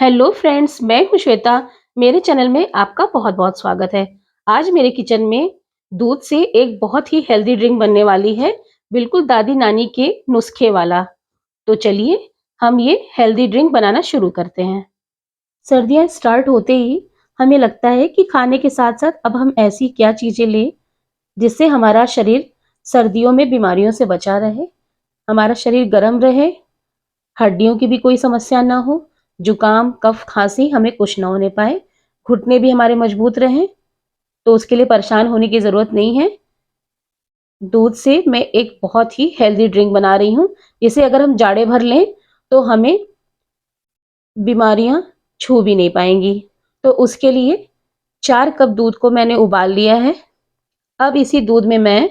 Hello friends, मैं हूँ श्वेता। मेरे चैनल में आपका बहुत-बहुत स्वागत है। आज मेरे किचन में दूध से एक बहुत ही हेल्दी ड्रिंक बनने वाली है, बिल्कुल दादी-नानी के नुस्खे वाला। तो चलिए, हम ये हेल्दी ड्रिंक बनाना शुरू करते हैं। सर्दियाँ स्टार्ट होते ही हमें लगता है कि खाने के साथ-साथ अब हम ऐसी क्या चीज़ें लें, जिससे हमारा शरीर सर्दियों में बीमारियों से बचा रहे, हमारा शरीर गर्म रहे, हड्डियों की भी कोई समस्या ना हो, जुकाम, कफ, खाँसी हमें कुछ ना होने पाए, घुटने भी हमारे मजबूत रहें, तो उसके लिए परेशान होने की ज़रूरत नहीं है। दूध से मैं एक बहुत ही हेल्दी ड्रिंक बना रही हूँ, इसे अगर हम जाड़े भर लें, तो हमें बीमारियाँ छू भी नहीं पाएँगी। तो उसके लिए 4 कप दूध को मैंने उबाल लिया है। अब इसी दूध में मैं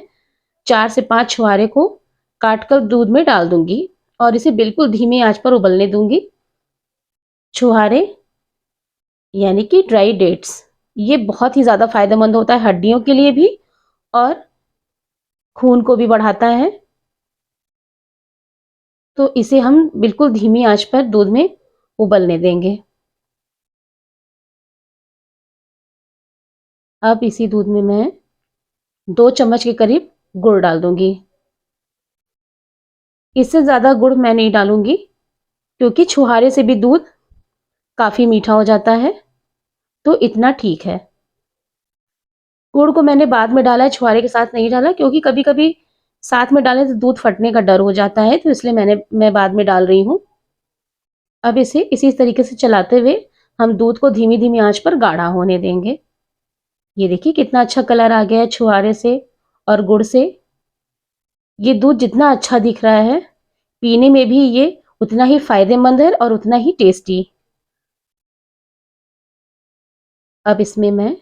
4 से 5 छुहारे को काट कर दूध में डाल दूँगी और इसे बिल्कुल धीमी आँच पर उबलने दूँगी। छुहारे यानी कि ड्राई डेट्स, ये बहुत ही ज़्यादा फ़ायदेमंद होता है हड्डियों के लिए भी और खून को भी बढ़ाता है। तो इसे हम बिल्कुल धीमी आँच पर दूध में उबलने देंगे। अब इसी दूध में मैं 2 चम्मच के करीब गुड़ डाल दूँगी। इससे ज़्यादा गुड़ मैं नहीं डालूँगी क्योंकि छुहारे से भी दूध काफ़ी मीठा हो जाता है, तो इतना ठीक है। गुड़ को मैंने बाद में डाला है, छुहारे के साथ नहीं डाला क्योंकि कभी-कभी साथ में डालें तो दूध फटने का डर हो जाता है, तो इसलिए मैं बाद में डाल रही हूँ। अब इसे इसी तरीके से चलाते हुए हम दूध को धीमी-धीमी आँच पर गाढ़ा होने देंगे। ये देखिए कितना अच्छा कलर आ गया है छुहारे से और गुड़ से। ये दूध जितना अच्छा दिख रहा है, पीने में भी ये उतना ही फ़ायदेमंद है और उतना ही टेस्टी। अब इसमें मैं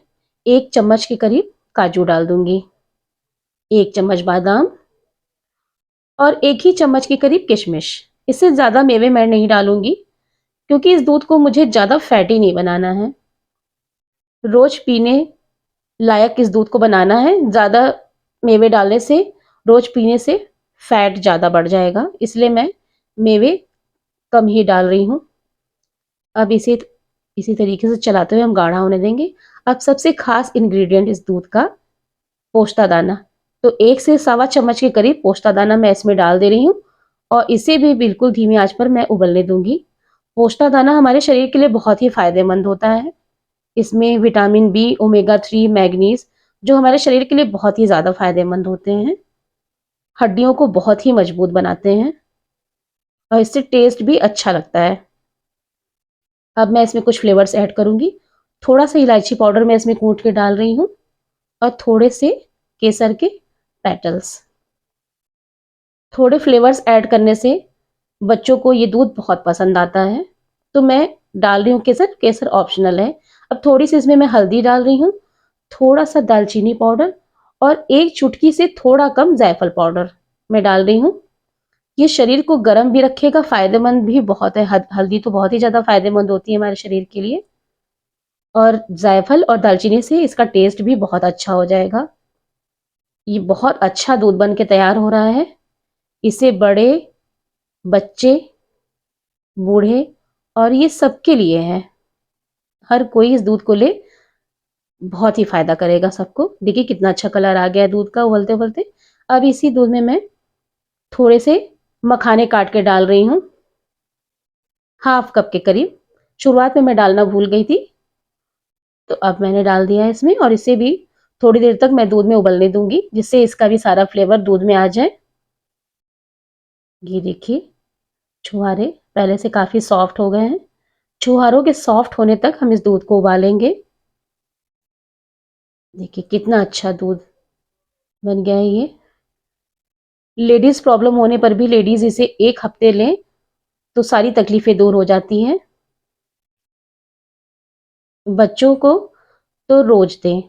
1 चम्मच के करीब काजू डाल दूँगी, 1 चम्मच बादाम और 1 ही चम्मच के करीब किशमिश। इससे ज़्यादा मेवे मैं नहीं डालूँगी क्योंकि इस दूध को मुझे ज़्यादा फैटी नहीं बनाना है। रोज़ पीने लायक इस दूध को बनाना है, ज़्यादा मेवे डालने से, रोज़ पीने से फैट ज़्यादा बढ़ जाएगा, इसलिए मैं मेवे कम ही डाल रही हूँ। अब इसे इसी तरीके से चलाते हुए हम गाढ़ा होने देंगे। अब सबसे ख़ास इंग्रीडिएंट इस दूध का पोस्ता दाना। तो 1 से सवा चम्मच के करीब पोस्ता दाना मैं इसमें डाल दे रही हूँ और इसे भी बिल्कुल धीमी आँच पर मैं उबलने दूँगी। पोस्ता दाना हमारे शरीर के लिए बहुत ही फ़ायदेमंद होता है। इसमें विटामिन बी, ओमेगा 3, मैग्नीज़ जो हमारे शरीर के लिए बहुत ही ज़्यादा फ़ायदेमंद होते हैं। हड्डियों को बहुत ही मजबूत बनाते हैं और इससे टेस्ट भी अच्छा लगता है। अब मैं इसमें कुछ फ्लेवर्स ऐड करूँगी। थोड़ा-सा इलायची पाउडर मैं इसमें कूट के डाल रही हूँ और थोड़े से केसर के पेटल्स। थोड़े फ्लेवर्स ऐड करने से बच्चों को ये दूध बहुत पसंद आता है, तो मैं डाल रही हूँ केसर, केसर ऑप्शनल है। अब थोड़ी-सी इसमें मैं हल्दी डाल रही हूँ, थोड़ा-सा दालचीनी पाउडर और 1 चुटकी से थोड़ा कम जायफल पाउडर मैं डाल रही हूँ। ये शरीर को गर्म भी रखेगा, फ़ायदेमंद भी बहुत है। हल्दी तो बहुत ही ज़्यादा फ़ायदेमंद होती है हमारे शरीर के लिए और जायफल और दालचीनी से इसका टेस्ट भी बहुत अच्छा हो जाएगा। ये बहुत अच्छा दूध बन के तैयार हो रहा है। इसे बड़े, बच्चे, बूढ़े और ये सबके लिए है। हर कोई इस दूध को ले, बहुत ही फ़ायदा करेगा सबको। देखिए कितना अच्छा कलर आ गया है दूध का उबलते-उबलते। अब इसी दूध में मैं थोड़े से मखाने काट के डाल रही हूँ, हाफ कप के करीब। शुरुआत में मैं डालना भूल गई थी, तो अब मैंने डाल दिया है इसमें और इसे भी थोड़ी देर तक मैं दूध में उबलने दूँगी, जिससे इसका भी सारा फ्लेवर दूध में आ जाए। ये देखिए, छुहारे पहले से काफ़ी सॉफ्ट हो गए हैं। छुहारों के सॉफ्ट होने तक हम इस दूध को उबालेंगे। देखिए कितना अच्छा दूध बन गया है ये। लेडीज़ प्रॉब्लम होने पर भी लेडीज़ इसे 1 हफ्ते लें, तो सारी तकलीफ़ें दूर हो जाती हैं। बच्चों को तो रोज़ दें।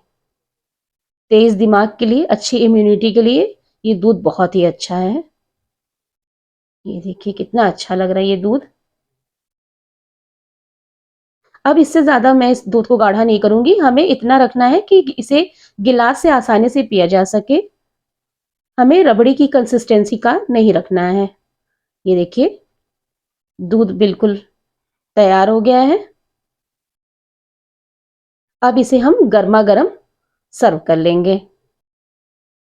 तेज़ दिमाग के लिए, अच्छी इम्यूनिटी के लिए ये दूध बहुत ही अच्छा है। ये देखिए कितना अच्छा लग रहा है ये दूध। अब इससे ज़्यादा मैं इस दूध को गाढ़ा नहीं करूँगी, हमें इतना रखना है कि इसे गिलास से आसानी से पिया जा सके। हमें रबड़ी की कंसिस्टेंसी का नहीं रखना है। ये देखिए, दूध बिल्कुल तैयार हो गया है। अब इसे हम गर्मा-गर्म सर्व कर लेंगे।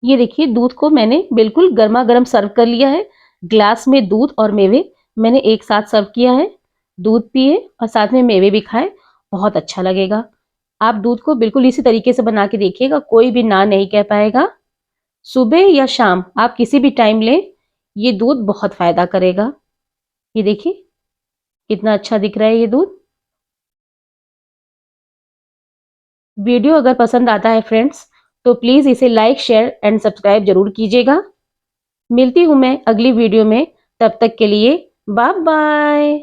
ये देखिए दूध को मैंने बिल्कुल गर्मा-गर्म सर्व कर लिया है। ग्लास में दूध और मेवे मैंने एक साथ सर्व किया है। दूध पिए और साथ में मेवे भी खाएँ, बहुत अच्छा लगेगा। आप दूध को बिल्कुल इसी तरीके से बना के देखिएगा, कोई भी ना नहीं कह पाएगा। सुबह या शाम आप किसी भी टाइम लें, ये दूध बहुत फ़ायदा करेगा। ये देखिए कितना अच्छा दिख रहा है ये दूध। वीडियो अगर पसंद आता है फ्रेंड्स, तो प्लीज़ इसे लाइक, शेयर एंड सब्सक्राइब ज़रूर कीजिएगा। मिलती हूँ मैं अगली वीडियो में, तब तक के लिए बाय बाय।